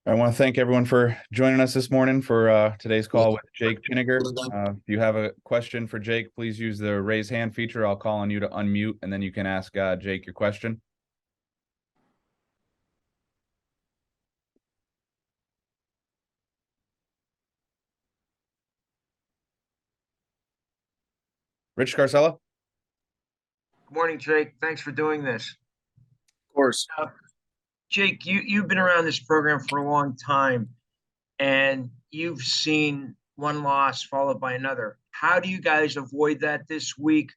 I want to thank everyone for joining us this morning for today's call with Jake Pinegar. If you have a question for Jake, please use the raise hand feature. I'll call on you to unmute, and then you can ask Jake your question. Rich Scarcella? Good morning, Jake. Thanks for doing this. Of course. Jake, you've been around this program for a long time, and you've seen one loss followed by another. How do you guys avoid that this week?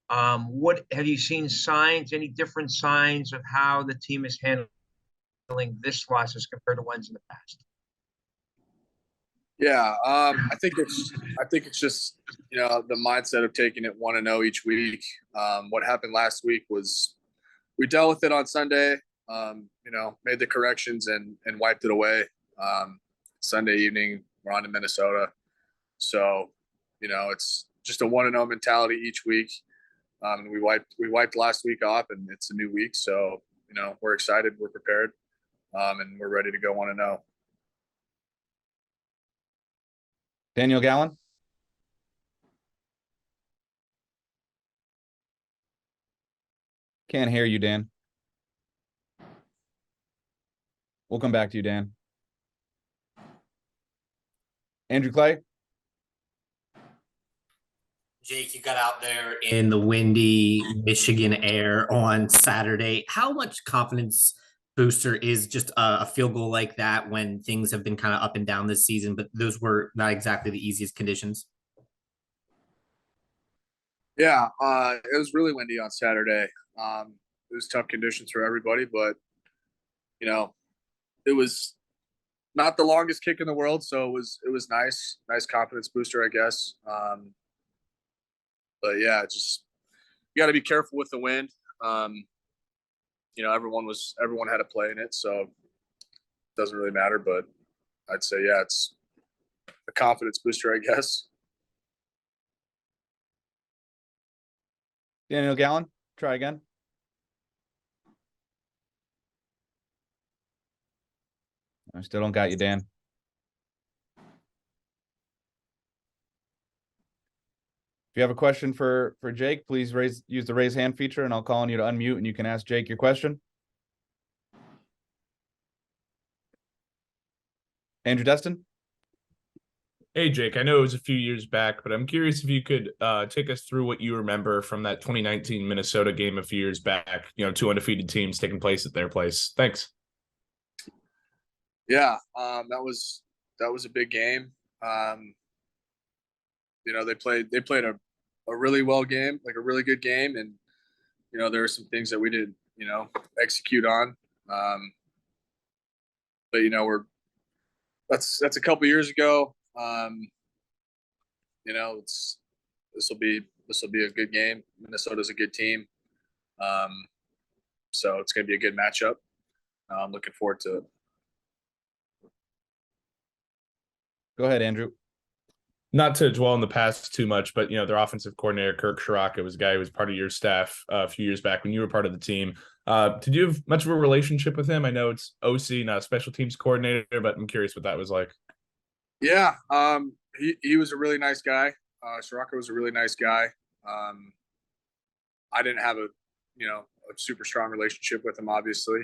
What have you seen signs, any different signs of how the team is handling this loss as compared to ones in the past? Yeah, I think it's just the mindset of taking it 1-0 each week. What happened last week was we dealt with it on Sunday. Made the corrections and wiped it away. Sunday evening, we're on to Minnesota, so it's just a 1-0 mentality each week. And we wiped last week off, and it's a new week, so we're excited, we're prepared, and we're ready to go 1-0. Daniel Gallen? Can't hear you, Dan. We'll come back to you, Dan. Andrew Clay? Jake, you got out there in the windy Michigan air on Saturday. How much confidence booster is just a field goal like that when things have been kind of up and down this season, but those were not exactly the easiest conditions? Yeah, it was really windy on Saturday. It was tough conditions for everybody, but it was not the longest kick in the world, so it was nice confidence booster, I guess. But yeah, just you got to be careful with the wind. Everyone had a play in it, so it doesn't really matter. But I'd say yeah, it's a confidence booster, I guess. Daniel Gallen, try again. I still don't got you, Dan. If you have a question for Jake, please use the raise hand feature, and I'll call on you to unmute, and you can ask Jake your question. Andrew Destin? Hey, Jake, I know it was a few years back, but I'm curious if you could take us through what you remember from that 2019 Minnesota game a few years back, two undefeated teams taking place at their place. Thanks. Yeah, that was a big game. They played a really well game, like a really good game, and there were some things that we didn't execute on. But that's a couple years ago. This will be a good game. Minnesota's a good team, so it's going to be a good matchup. I'm looking forward to it. Go ahead, Andrew. Not to dwell in the past too much, but their offensive coordinator Kirk Shiraka was a guy who was part of your staff a few years back when you were part of the team. Did you have much of a relationship with him? I know it's OC, not a special teams coordinator, but I'm curious what that was like. Yeah, he was a really nice guy. Shiraka was a really nice guy. I didn't have a super strong relationship with him, obviously.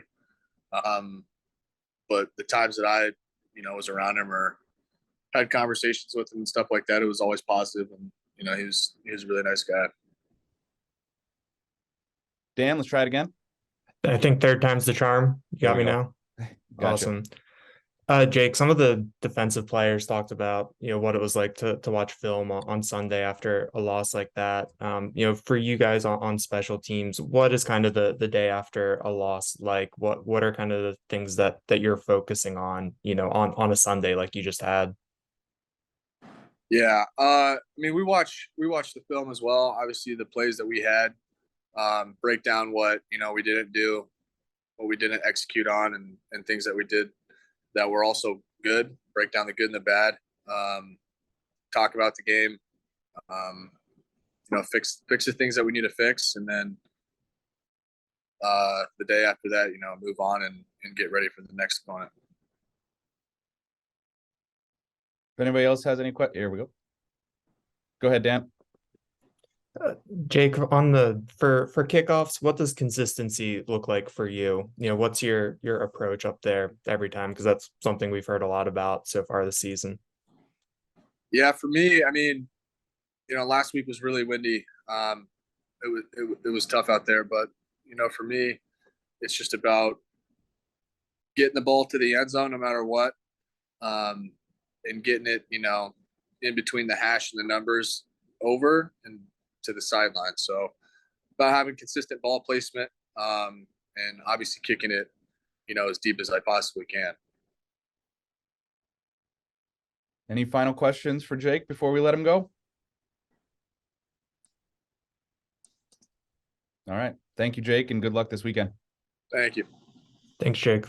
But the times that I was around him or had conversations with him and stuff like that, it was always positive, and he was a really nice guy. Dan, let's try it again. I think third time's the charm. You got me now. Gotcha. Awesome. Jake, some of the defensive players talked about what it was like to watch film on Sunday after a loss like that. For you guys on special teams, what is kind of the day after a loss like? What are kind of the things that you're focusing on on a Sunday like you just had? Yeah, we watch the film as well. Obviously, the plays that we had, break down what we didn't do, what we didn't execute on, and things that we did that were also good. Break down the good and the bad. Talk about the game. Fix the things that we need to fix, and then the day after that, move on and get ready for the next opponent. If anybody else has any here we go. Go ahead, Dan. Jake, on the for kickoffs, what does consistency look like for you? You know, what's your approach up there every time? Because that's something we've heard a lot about so far this season. Yeah, for me, I mean, last week was really windy. It was tough out there, but for me, it's just about getting the ball to the end zone no matter what, and getting it, in between the hash and the numbers over and to the sideline. So about having consistent ball placement, and obviously kicking it, as deep as I possibly can. Any final questions for Jake before we let him go? All right. Thank you, Jake, and good luck this weekend. Thank you. Thanks, Jake.